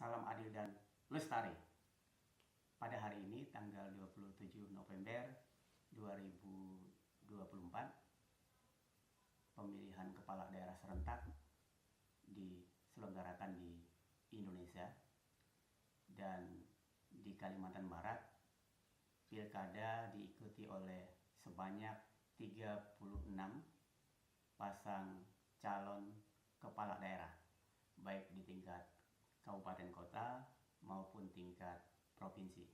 salam adil dan lestari. Pada hari ini tanggal 27 November 2024, pemilihan kepala daerah serentak diselenggarakan di Indonesia, dan di Kalimantan Barat pilkada diikuti oleh sebanyak 36 pasang calon kepala daerah, baik di tingkat kabupaten kota maupun tingkat provinsi.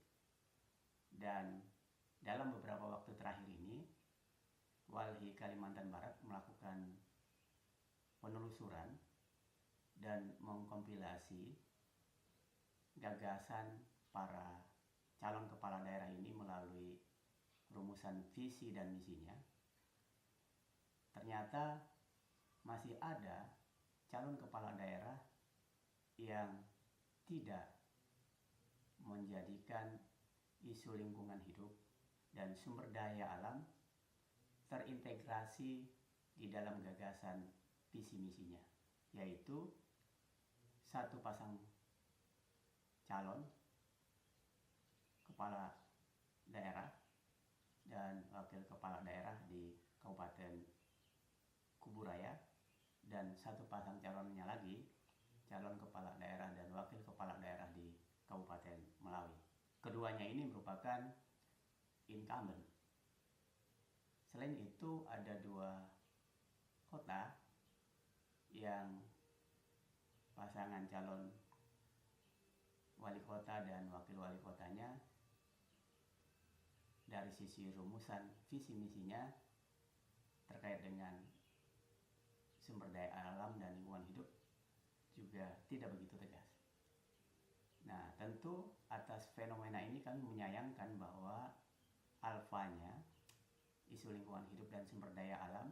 Dan dalam beberapa waktu terakhir ini, Walhi Kalimantan Barat melakukan penelusuran dan mengkompilasi gagasan para calon kepala daerah ini melalui rumusan visi dan misinya. Ternyata masih ada calon kepala daerah yang tidak menjadikan isu lingkungan hidup dan sumber daya alam terintegrasi di dalam gagasan visi misinya, yaitu satu pasang calon kepala daerah dan wakil kepala daerah di Kabupaten Kuburaya, dan satu pasang calonnya lagi, calon kepala daerah dan wakil kepala daerah di Kabupaten Melawi. Keduanya ini merupakan incumbent. Selain itu, ada dua kota yang pasangan calon wali kota dan wakil wali kotanya dari sisi rumusan visi misinya terkait dengan sumber daya alam dan lingkungan hidup juga tidak begitu tegas. Nah, tentu atas fenomena ini kami menyayangkan bahwa alfanya isu lingkungan hidup dan sumber daya alam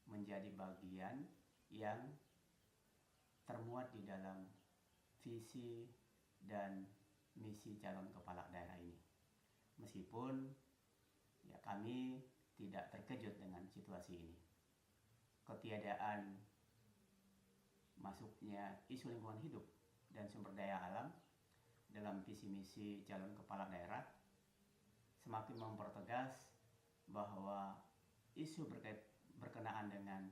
menjadi bagian yang termuat di dalam visi dan misi calon kepala daerah ini. Meskipun ya kami tidak terkejut dengan situasi ini. Ketiadaan masuknya isu lingkungan hidup dan sumber daya alam dalam visi misi calon kepala daerah semakin mempertegas bahwa isu berkenaan dengan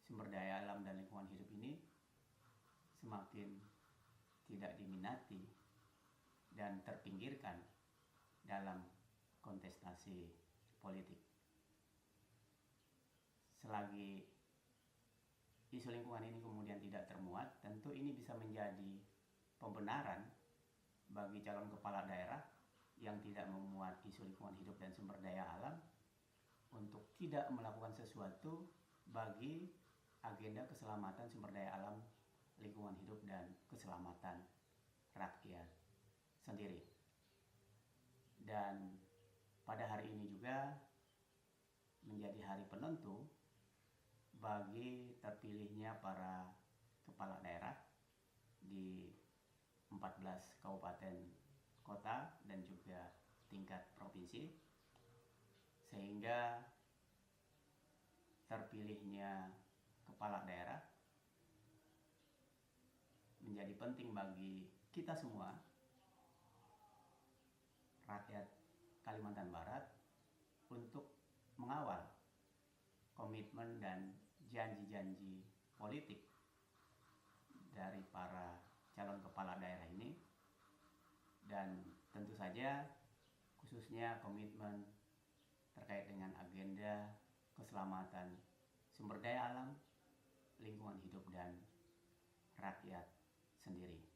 sumber daya alam dan lingkungan hidup ini semakin tidak diminati dan terpinggirkan dalam kontestasi politik. Selagi isu lingkungan ini kemudian tidak termuat, tentu ini bisa menjadi pembenaran bagi calon kepala daerah yang tidak memuat isu lingkungan hidup dan sumber daya alam untuk tidak melakukan sesuatu bagi agenda keselamatan sumber daya alam, lingkungan hidup, dan keselamatan rakyat sendiri. Dan pada hari ini juga menjadi hari penentu bagi terpilihnya para kepala daerah di 14 kabupaten kota dan juga tingkat provinsi, sehingga terpilihnya kepala daerah menjadi penting bagi kita semua, rakyat Kalimantan Barat, untuk mengawal komitmen dan janji-janji politik dari para calon kepala daerah ini, dan tentu saja khususnya komitmen terkait dengan agenda keselamatan sumber daya alam, lingkungan hidup, dan rakyat sendiri.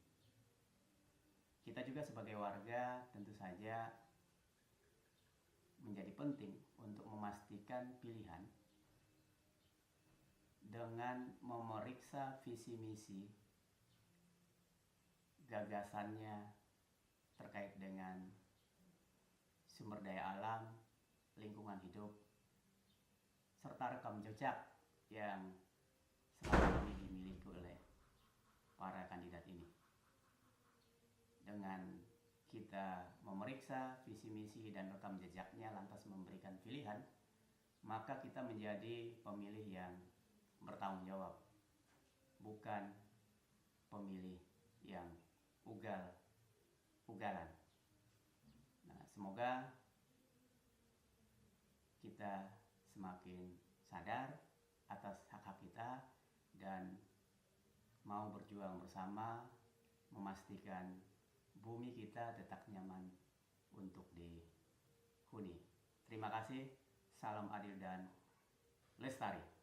Kita juga sebagai warga tentu saja menjadi penting untuk memastikan pilihan dengan memeriksa visi misi gagasannya terkait dengan sumber daya alam, lingkungan hidup, serta rekam jejak yang selama ini dimiliki oleh para kandidat ini. Dengan kita memeriksa visi misi dan rekam jejaknya lantas memberikan pilihan, maka kita menjadi pemilih yang bertanggung jawab, bukan pemilih yang ugal-ugalan. Nah, semoga kita semakin sadar atas hak-hak kita dan mau berjuang bersama memastikan bumi kita tetap nyaman untuk dihuni. Terima kasih, salam adil dan lestari.